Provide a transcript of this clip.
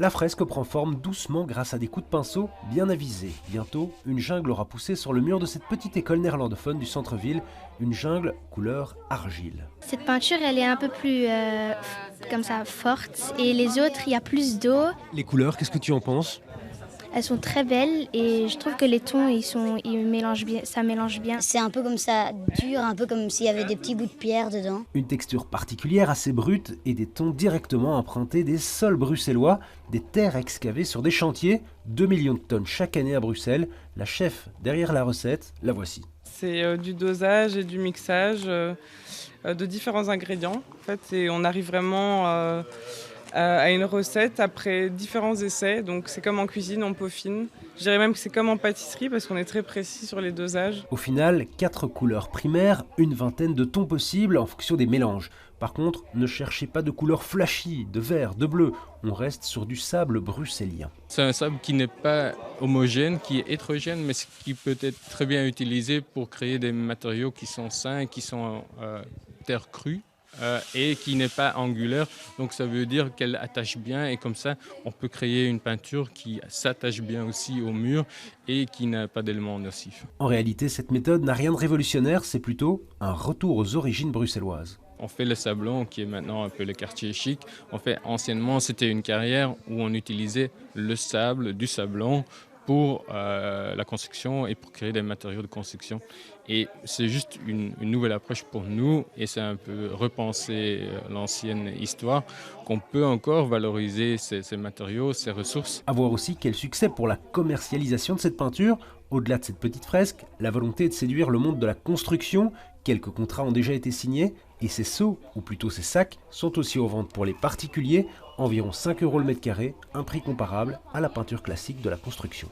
La fresque prend forme doucement grâce à des coups de pinceau bien avisés. Bientôt, une jungle aura poussé sur le mur de cette petite école néerlandophone du centre-ville, une jungle couleur argile. Cette peinture, elle est un peu plus comme ça forte et les autres, il y a plus d'eau. Les couleurs, qu'est-ce que tu en penses? Elles sont très belles et je trouve que les tons, ils mélangent bien, ça mélange bien. C'est un peu comme ça, dur, un peu comme s'il y avait des petits bouts de pierre dedans. Une texture particulière assez brute et des tons directement empruntés des sols bruxellois, des terres excavées sur des chantiers, 2 millions de tonnes chaque année à Bruxelles. La chef derrière la recette, la voici. C'est du dosage et du mixage de différents ingrédients. En fait, et on arrive vraiment à une recette après différents essais. Donc c'est comme en cuisine, on peaufine. Je dirais même que c'est comme en pâtisserie parce qu'on est très précis sur les dosages. Au final, 4 couleurs primaires, une vingtaine de tons possibles en fonction des mélanges. Par contre, ne cherchez pas de couleurs flashy, de vert, de bleu. On reste sur du sable bruxellien. C'est un sable qui n'est pas homogène, qui est hétérogène, mais qui peut être très bien utilisé pour créer des matériaux qui sont sains, qui sont terre crue. Et qui n'est pas angulaire, donc ça veut dire qu'elle attache bien et comme ça on peut créer une peinture qui s'attache bien aussi au mur et qui n'a pas d'éléments nocifs. En réalité, cette méthode n'a rien de révolutionnaire, c'est plutôt un retour aux origines bruxelloises. On fait le sablon qui est maintenant un peu le quartier chic. Anciennement c'était une carrière où on utilisait le sable, du sablon pour la construction et pour créer des matériaux de construction. Et c'est juste une nouvelle approche pour nous et c'est un peu repenser l'ancienne histoire qu'on peut encore valoriser ces matériaux, ces ressources. À voir aussi quel succès pour la commercialisation de cette peinture. Au-delà de cette petite fresque, la volonté est de séduire le monde de la construction. Quelques contrats ont déjà été signés et ces seaux, ou plutôt ces sacs, sont aussi aux ventes pour les particuliers, environ 5 € le mètre carré, un prix comparable à la peinture classique de la construction.